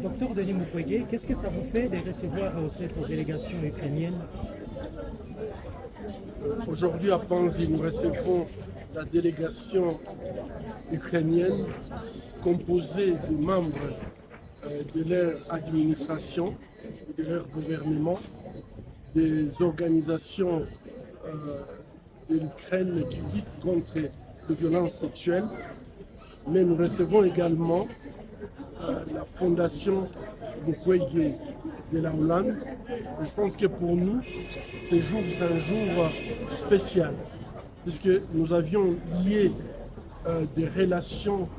Docteur Denis Mukwege, qu'est-ce que ça vous fait de recevoir cette délégation ukrainienne? Aujourd'hui à Panzi, nous recevons la délégation ukrainienne composée de membres de leur administration, de leur gouvernement, des organisations de l'Ukraine qui luttent contre les violences sexuelles. Mais nous recevons également la fondation Mukwege de la Hollande. Je pense que pour nous, ce jour, c'est un jour spécial, puisque nous avions lié des relations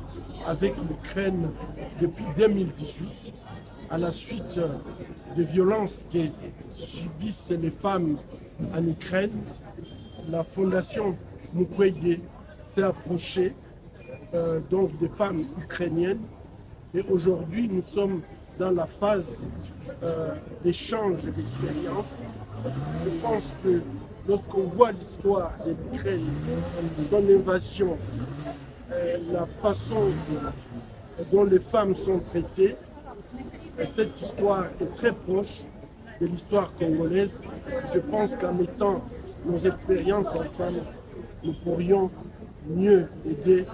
avec l'Ukraine depuis 2018, à la suite des violences que subissent les femmes en Ukraine. La fondation Mukwege s'est approchée donc des femmes ukrainiennes, et aujourd'hui nous sommes dans la phase d'échange d'expériences. Je pense que lorsqu'on voit l'histoire de l'Ukraine, son invasion, la façon dont les femmes sont traitées, cette histoire est très proche de l'histoire congolaise. Je pense qu'en mettant nos expériences ensemble, nous pourrions mieux aider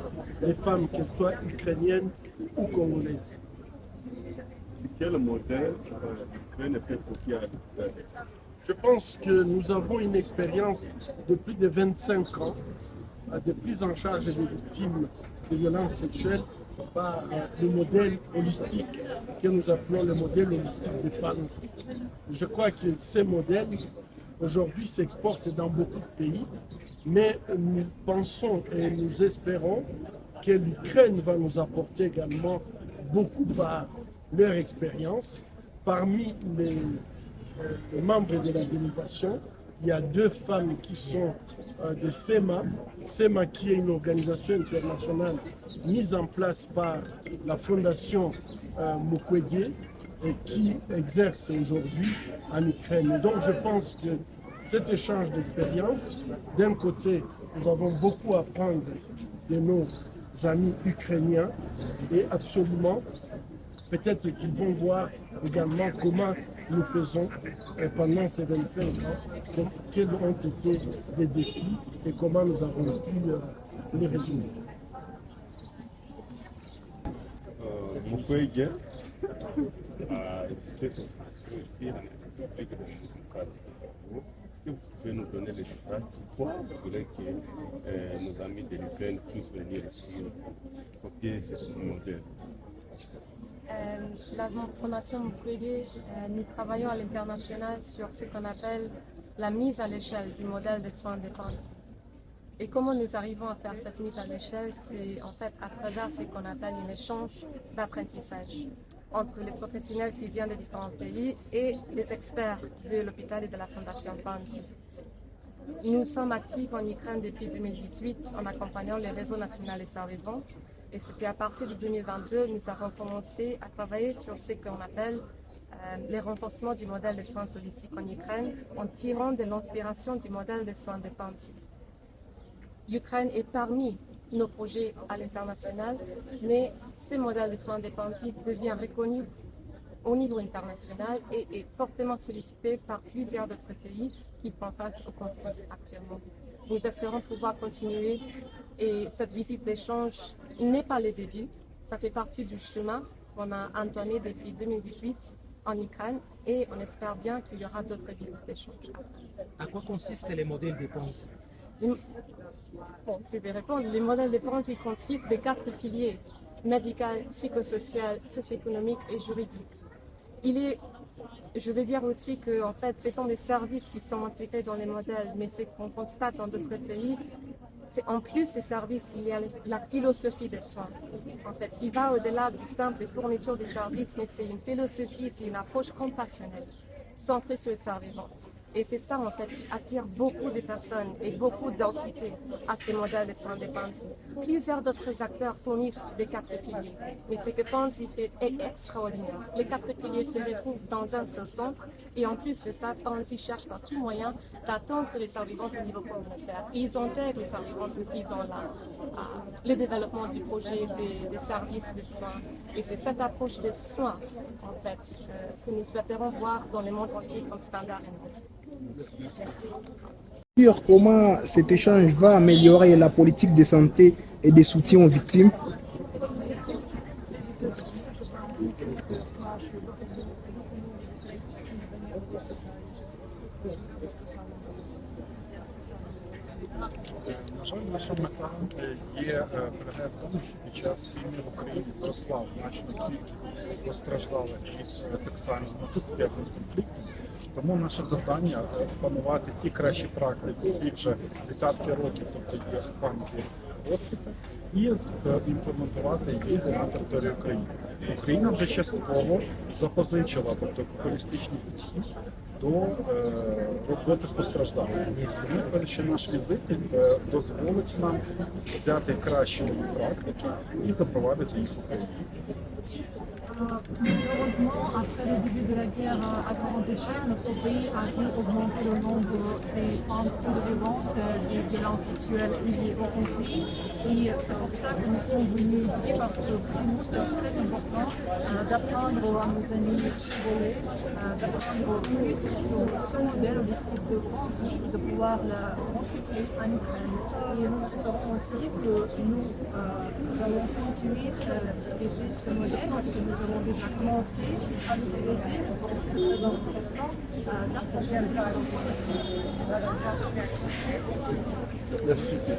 les femmes, qu'elles soient ukrainiennes ou congolaises. C'est quel modèle l'Ukraine peut copier à l'Ukraine? Je pense que nous avons une expérience de plus de 25 ans de prise en charge des victimes de violences sexuelles par le modèle holistique que nous appelons le modèle holistique de Panzi. Je crois que ces modèles aujourd'hui s'exportent dans beaucoup de pays, mais nous pensons et nous espérons que l'Ukraine va nous apporter également beaucoup par leur expérience. Parmi les membres de la délégation, il y a 2 femmes qui sont de SEMA. SEMA qui est une organisation internationale mise en place par la fondation Mukwege et qui exerce aujourd'hui en Ukraine. Et donc je pense que cet échange d'expérience, d'un côté, nous avons beaucoup à apprendre de nos amis ukrainiens et absolument, peut-être qu'ils vont voir également comment nous faisons pendant ces 25 ans, quels ont été les défis et comment nous avons pu les résoudre. Mukwege a exécuté son mission ici en République démocratique du Congo. Est-ce que vous pouvez nous donner les détails? Pourquoi vous voulez que nos amis de l'Ukraine puissent venir ici copier ce modèle? La Fondation Mukwege, nous travaillons à l'international sur ce qu'on appelle la mise à l'échelle du modèle de soins de Panzi. Et comment nous arrivons à faire cette mise à l'échelle, c'est en fait à travers ce qu'on appelle un échange d'apprentissage entre les professionnels qui viennent de différents pays et les experts de l'hôpital et de la Fondation Panzi. Nous sommes actifs en Ukraine depuis 2018 en accompagnant le réseau national des survivantes. Et c'était à partir de 2022 que nous avons commencé à travailler sur ce qu'on appelle les renforcements du modèle de soins holistiques en Ukraine en tirant de l'inspiration du modèle de soins de Panzi. L'Ukraine est parmi nos projets à l'international, mais ce modèle de soins de Panzi devient reconnu au niveau international et est fortement sollicité par plusieurs d'autres pays qui font face au conflit actuellement. Nous espérons pouvoir continuer et cette visite d'échange n'est pas le début, ça fait partie du chemin qu'on a entamé depuis 2018 en Ukraine et on espère bien qu'il y aura d'autres visites d'échange. À quoi consistent les modèles de Panzi? Bon, je vais répondre. Les modèles de Panzi consistent de 4 piliers: médical, psychosocial, socio-économique et juridique. Je veux dire aussi que en fait, ce sont des services qui sont intégrés dans les modèles, mais ce qu'on constate dans d'autres pays, c'est en plus ces services, il y a la philosophie des soins, en fait, qui va au-delà du simple fourniture des services, mais c'est une philosophie, c'est une approche compassionnelle, centrée sur les survivantes. Et c'est ça, en fait, qui attire beaucoup de personnes et beaucoup d'entités à ces modèles de soins de pensée. Plusieurs d'autres acteurs fournissent des 4 piliers, mais ce que Pansy fait est extraordinaire. Les 4 piliers se retrouvent dans un seul centre, et en plus de ça, Pansy cherche par tout moyen d'attendre les survivantes au niveau communautaire. Ils intègrent les survivantes aussi dans le développement du projet des services de soins. Et c'est cette approche des soins, en fait, que nous souhaiterons voir dans le monde entier comme standard. Sur comment cet échange va améliorer la politique de santé et de soutien aux victimes. На жаль, наша мета є полягає в тому, що під час війни в Україні зросла значна кількість постраждалих від сексуального насильства під час конфлікту. Тому наше завдання опанувати ті кращі практики, які вже десятки років, тобто є в Панзі госпіталь, і імплементувати їх на території України. Україна вже частково запозичила, тобто холістичний підхід до роботи з постраждалими. Тому перший наш візит дозволить нам взяти кращі практики і запровадити їх в Україні. Malheureusement, après le début de la guerre à grande échelle, notre pays a vu augmenter le nombre des femmes survivantes des violences sexuelles liées au conflit. Et c'est pour ça que nous sommes venus ici, parce que pour nous c'est très important d'apprendre à nos amis congolais, d'apprendre plus sur ce modèle holistique de pensée, de pouvoir le répliquer en Ukraine. Et nous espérons aussi que nous allons continuer d'utiliser ce modèle, parce que nous avons déjà commencé à l'utiliser, donc c'est très important d'approfondir la connaissance. Merci, c'est